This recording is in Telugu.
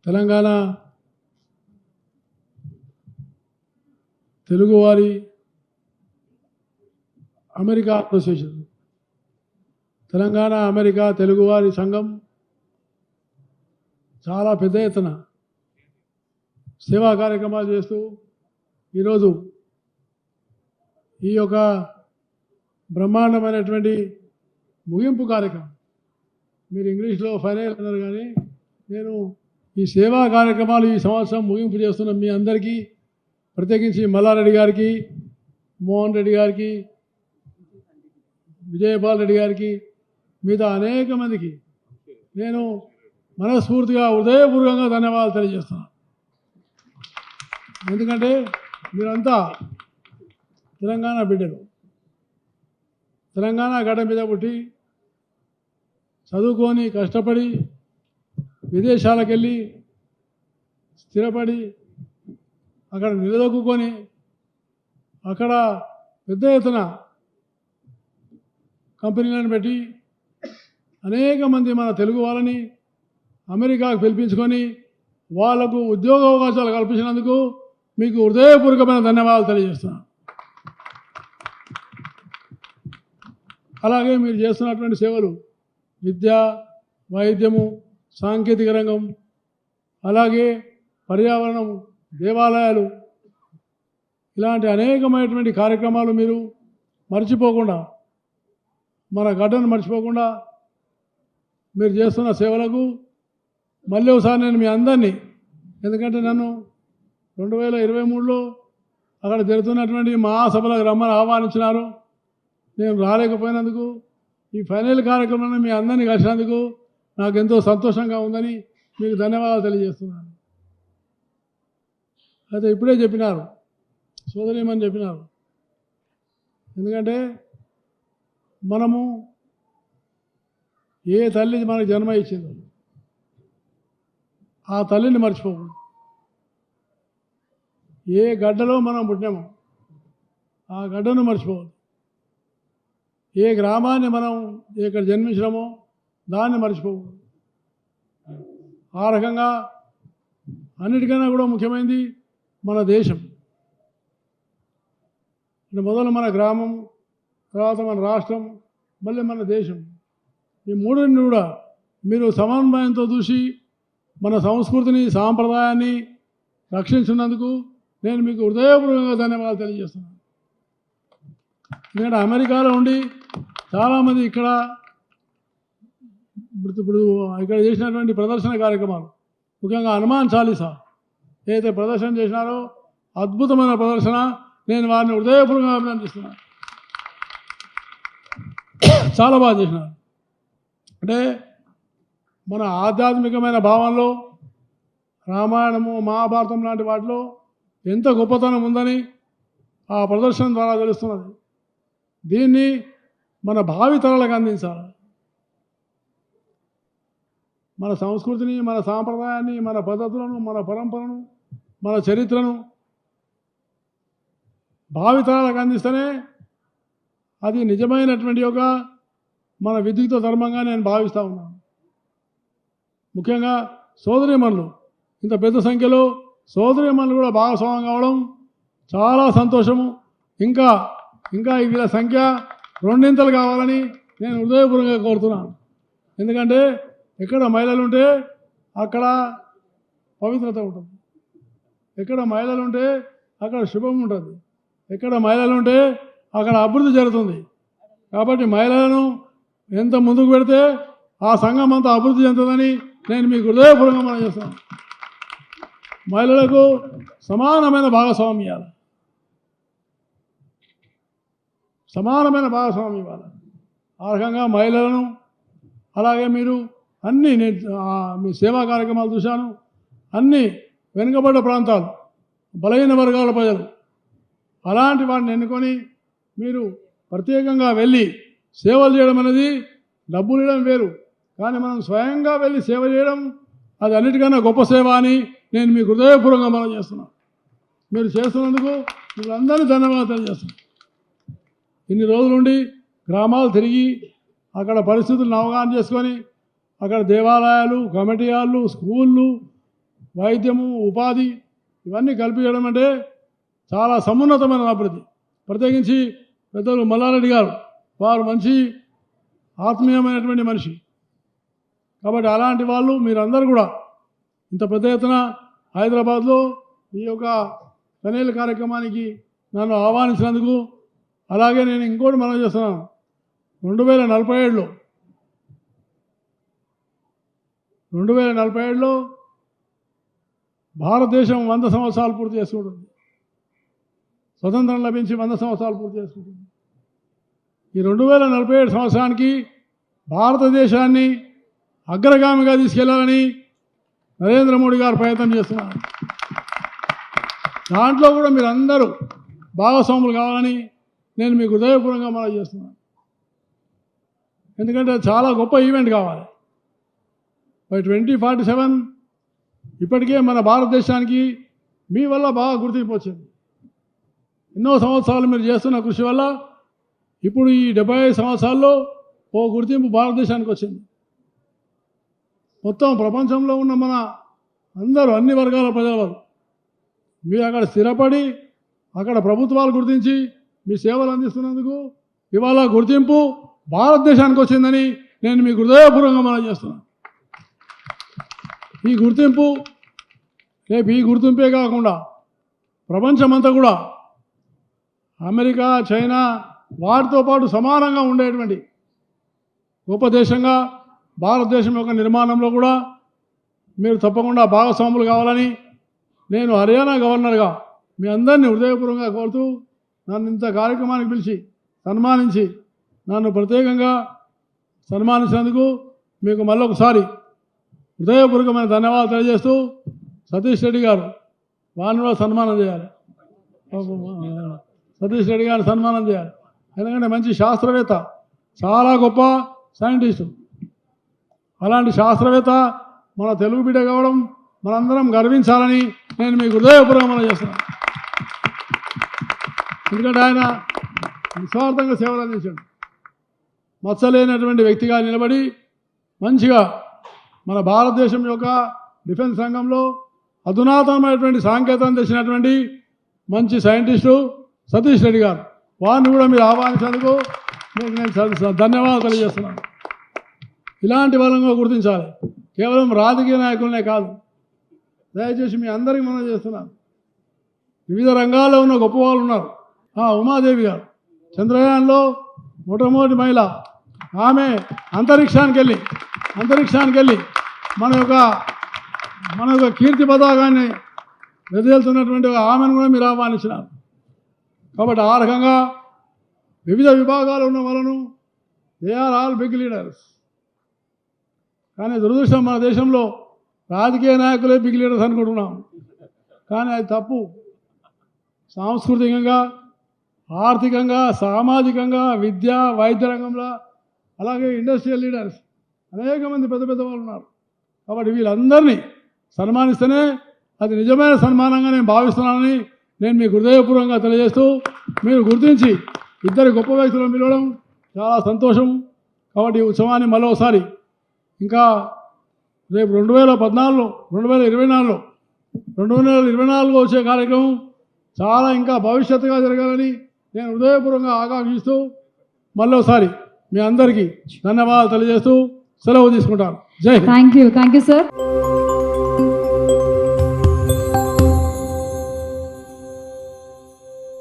తెలంగాణ తెలుగువారి అమెరికా అసోసియేషన్, తెలంగాణ అమెరికా తెలుగువారి సంఘం చాలా పెద్ద ఎత్తున సేవా కార్యక్రమాలు చేస్తూ ఈరోజు ఈ యొక్క బ్రహ్మాండమైనటువంటి ముగింపు కార్యక్రమం, మీరు ఇంగ్లీష్లో ఫైనల్ అన్నారు కానీ నేను ఈ సేవా కార్యక్రమాలు ఈ సంవత్సరం ముగింపు చేస్తున్న మీ అందరికీ, ప్రత్యేకించి మల్లారెడ్డి గారికి, మోహన్ రెడ్డి గారికి, విజయపాల్ రెడ్డి గారికి, మిగతా అనేక మందికి నేను మనస్ఫూర్తిగా హృదయపూర్వకంగా ధన్యవాదాలు తెలియజేస్తున్నాను. ఎందుకంటే మీరంతా తెలంగాణ బిడ్డలు, తెలంగాణ గడ్డ మీద పుట్టి చదువుకొని కష్టపడి విదేశాలకు వెళ్ళి స్థిరపడి అక్కడ నిలదొక్కుని అక్కడ పెద్ద ఎత్తున కంపెనీలను పెట్టి అనేక మంది మన తెలుగు వాళ్ళని అమెరికాకు పిలిపించుకొని వాళ్లకు ఉద్యోగ అవకాశాలు కల్పించినందుకు మీకు హృదయపూర్వకమైన ధన్యవాదాలు తెలియజేస్తున్నాను. అలాగే మీరు చేస్తున్నటువంటి సేవలు విద్య, వైద్యము, సాంకేతిక రంగం, అలాగే పర్యావరణం, దేవాలయాలు, ఇలాంటి అనేకమైనటువంటి కార్యక్రమాలు మీరు మర్చిపోకుండా, మన గడ్డను మర్చిపోకుండా మీరు చేస్తున్న సేవలకు మళ్ళీ ఒకసారి నేను మీ అందరినీ, ఎందుకంటే నన్ను 2023లో అక్కడ జరుగుతున్నటువంటి మహాసభలకు రమ్మని ఆహ్వానించినారు. నేను రాలేకపోయినందుకు, ఈ ఫైనల్ కార్యక్రమాన్ని మీ అందరినీ కలిసినందుకు నాకు ఎంతో సంతోషంగా ఉందని మీకు ధన్యవాదాలు తెలియజేస్తున్నాను. అయితే ఇప్పుడే చెప్పినారు, సోదరీమని చెప్పినారు, ఎందుకంటే మనము ఏ తల్లి మనకు జన్మ ఇచ్చిందో ఆ తల్లిని మర్చిపోకూడదు. ఏ గడ్డలో మనం పుట్టినామో ఆ గడ్డను మర్చిపోవద్దు. ఏ గ్రామాన్ని మనం ఇక్కడ జన్మించినామో దాన్ని మర్చిపోకూడదు. ఆ రకంగా అన్నిటికన్నా కూడా ముఖ్యమైనది మన దేశం. మొదలు మన గ్రామం, తర్వాత మన రాష్ట్రం, మళ్ళీ మన దేశం. ఈ మూడింటిని కూడా మీరు సమన్వయంతో చూసి మన సంస్కృతిని, సాంప్రదాయాన్ని రక్షించినందుకు నేను మీకు హృదయపూర్వకంగా ధన్యవాదాలు తెలియజేస్తున్నాను. ఎందుకంటే అమెరికాలో ఉండి చాలామంది ఇక్కడ ఇక్కడ చేసినటువంటి ప్రదర్శన కార్యక్రమాలు, ముఖ్యంగా హనుమాన్ చాలీసా ఏదైతే ప్రదర్శన చేసినారో అద్భుతమైన ప్రదర్శన, నేను వారిని హృదయపూర్వకంగా అభినందిస్తున్నాను. చాలా బాగా చేసినారు. అంటే మన ఆధ్యాత్మికమైన భావంలో రామాయణము, మహాభారతం లాంటి వాటిలో ఎంత గొప్పతనం ఉందని ఆ ప్రదర్శన ద్వారా తెలుస్తున్నది. దీన్ని మన భావితరాలకు అందించాలి. మన సంస్కృతిని, మన సాంప్రదాయాన్ని, మన పద్ధతులను, మన పరంపరను, మన చరిత్రను భావితరాలకు అందిస్తేనే అది నిజమైనటువంటి ఒక మన విద్యుక్త ధర్మంగా నేను భావిస్తూ ఉన్నాను. ముఖ్యంగా సోదరీమణులు, ఇంత పెద్ద సంఖ్యలో సోదరీమణులు కూడా భాగస్వామ్యం కావడం చాలా సంతోషము. ఇంకా వీళ్ళ సంఖ్య రెండింతలు కావాలని నేను హృదయపూర్వకంగా కోరుతున్నాను. ఎందుకంటే ఎక్కడ మహిళలు ఉంటే అక్కడ పవిత్రత ఉంటుంది, ఎక్కడ మహిళలు ఉంటే అక్కడ శుభం ఉంటుంది, ఎక్కడ మహిళలు ఉంటే అక్కడ అభివృద్ధి జరుగుతుంది. కాబట్టి మహిళలను ఎంత ముందుకు పెడితే ఆ సంఘం అంతా అభివృద్ధి చెందుతుందని నేను మీకు హృదయపూర్వకంగా మనం చేస్తాను. మహిళలకు సమానమైన భాగస్వామ్యం ఇవ్వాలి, సమానమైన భాగస్వామ్యం ఇవ్వాలి. ఆ రకంగా మహిళలను, అలాగే మీరు అన్నీ మీ సేవా కార్యక్రమాలు చూశాను, అన్నీ వెనుకబడ్డ ప్రాంతాలు, బలహీన వర్గాల ప్రజలు, అలాంటి వాటిని ఎన్నుకొని మీరు ప్రత్యేకంగా వెళ్ళి సేవలు చేయడం అనేది, డబ్బులు ఇవ్వడం వేరు, కానీ మనం స్వయంగా వెళ్ళి సేవ చేయడం అది అన్నిటికన్నా గొప్ప సేవ అని నేను మీకు హృదయపూర్వకంగా మనం చేస్తున్నాను. మీరు చేస్తున్నందుకు మీకు అందరినీ ధన్యవాదాలు తెలియజేస్తున్నాను. ఇన్ని రోజులుండి గ్రామాలు తిరిగి అక్కడ పరిస్థితులను అవగాహన చేసుకొని అక్కడ దేవాలయాలు, కమిటీ హాళ్ళు, స్కూళ్ళు, వైద్యము, ఉపాధి ఇవన్నీ కల్పించడం అంటే చాలా సమున్నతమైన అభివృద్ధి. ప్రత్యేకించి పెద్దలు మల్లారెడ్డి గారు వారు మంచి ఆత్మీయమైనటువంటి మనిషి. కాబట్టి అలాంటి వాళ్ళు మీరందరూ కూడా ఇంత పెద్ద ఎత్తున హైదరాబాద్లో ఈ యొక్క పనేళ్ళ కార్యక్రమానికి నన్ను ఆహ్వానించినందుకు, అలాగే నేను ఇంకోటి మనం చేస్తున్నాను. 2047లో భారతదేశం 100 సంవత్సరాలు పూర్తి చేసుకుంటుంది. స్వతంత్రం లభించి 100 సంవత్సరాలు పూర్తి చేసుకుంటుంది. ఈ 2047 సంవత్సరానికి భారతదేశాన్ని అగ్రగామిగా తీసుకెళ్లాలని నరేంద్ర మోడీ గారు ప్రయత్నం చేస్తున్నారు. దాంట్లో కూడా మీరందరూ భాగస్వాములు కావాలని నేను మీకు హృదయపూర్వకంగా మనవి చేస్తున్నాను. ఎందుకంటే చాలా గొప్ప ఈవెంట్ కావాలి. బై 2047 ఇప్పటికే మన భారతదేశానికి మీ వల్ల బాగా గుర్తింపు వచ్చింది. ఎన్నో సంవత్సరాలు మీరు చేస్తున్న కృషి వల్ల ఇప్పుడు ఈ 75 సంవత్సరాల్లో ఓ గుర్తింపు భారతదేశానికి వచ్చింది. మొత్తం ప్రపంచంలో ఉన్న మన అందరూ అన్ని వర్గాల ప్రజలు మీరు అక్కడ స్థిరపడి అక్కడ ప్రభుత్వాలు గుర్తించి మీ సేవలు అందిస్తున్నందుకు ఇవాళ గుర్తింపు భారతదేశానికి వచ్చిందని నేను మీకు హృదయపూర్వకంగా మనం చేస్తున్నాను. ఈ గుర్తింపు రేపు ఈ గుర్తింపే కాకుండా ప్రపంచమంతా కూడా అమెరికా, చైనా వాటితో పాటు సమానంగా ఉండేటువంటి గొప్ప దేశంగా భారతదేశం యొక్క నిర్మాణంలో కూడా మీరు తప్పకుండా భాగస్వాములు కావాలని నేను హర్యానా గవర్నర్గా మీ అందరినీ హృదయపూర్వకంగా కోరుతూ నన్ను ఇంత కార్యక్రమానికి పిలిచి సన్మానించి నన్ను ప్రత్యేకంగా సన్మానించినందుకు మీకు మళ్ళొకసారి హృదయపూర్వకమైన ధన్యవాదాలు తెలియజేస్తూ, సతీష్ రెడ్డి గారు వారిని కూడా సన్మానం చేయాలి. సతీష్ రెడ్డి గారిని సన్మానం చేయాలి. ఎందుకంటే మంచి శాస్త్రవేత్త, చాలా గొప్ప సైంటిస్టు. అలాంటి శాస్త్రవేత్త మన తెలుగు బిడ్డ కావడం మనందరం గర్వించాలని నేను మీకు హృదయపూర్వకంగా చేస్తున్నాను. ఎందుకంటే ఆయన నిస్వార్థంగా సేవలు అందించాడు. మచ్చలేనటువంటి వ్యక్తిగా నిలబడి మంచిగా మన భారతదేశం యొక్క డిఫెన్స్ రంగంలో అధునాతనమైనటువంటి సాంకేతికత తెచ్చినటువంటి మంచి సైంటిస్టు సతీష్ రెడ్డి గారు. వారిని కూడా మీరు ఆహ్వానించేందుకు మీకు నేను ధన్యవాదాలు తెలియజేస్తున్నాను. ఇలాంటి వాళ్ళని గుర్తించాలి. కేవలం రాజకీయ నాయకులనే కాదు, దయచేసి మీ అందరికీ మనం చేస్తున్నాను. వివిధ రంగాల్లో ఉన్న గొప్ప వాళ్ళు ఉన్నారు. ఉమాదేవి గారు చంద్రయాన్లో మొట్టమొదటి మహిళ. ఆమె అంతరిక్షానికి వెళ్ళి మన యొక్క కీర్తి పతాకాన్ని వెదజల్లుతున్నటువంటి ఆమెను కూడా మీరు ఆహ్వానించినారు. కాబట్టి ఆ రకంగా వివిధ విభాగాలు ఉన్న వాళ్ళను they are all big leaders. కానీ దురదృష్టం మన దేశంలో రాజకీయ నాయకులే బిగ్ లీడర్స్ అనుకుంటున్నాం. కానీ అది తప్పు. సాంస్కృతికంగా, ఆర్థికంగా, సామాజికంగా, విద్య, వైద్య రంగంలో, అలాగే ఇండస్ట్రియల్ లీడర్స్ అనేక మంది పెద్ద పెద్ద వాళ్ళు ఉన్నారు. కాబట్టి వీళ్ళందరినీ సన్మానిస్తేనే అది నిజమైన సన్మానంగా నేను భావిస్తున్నానని నేను మీకు హృదయపూర్వకంగా తెలియజేస్తూ, మీరు గుర్తించి ఇద్దరు గొప్ప వ్యక్తులను పిలవడం చాలా సంతోషం. కాబట్టి ఈ ఉత్సవాన్ని మరోసారి ఇంకా రేపు 2024లో వచ్చే కార్యక్రమం చాలా ఇంకా భవిష్యత్తుగా జరగాలని నేను హృదయపూర్వకంగా ఆకాంక్షిస్తూ మరోసారి మీ అందరికీ ధన్యవాదాలు తెలియజేస్తూ సెలవు తీసుకుంటాను. జై హింద్. Thank you sir.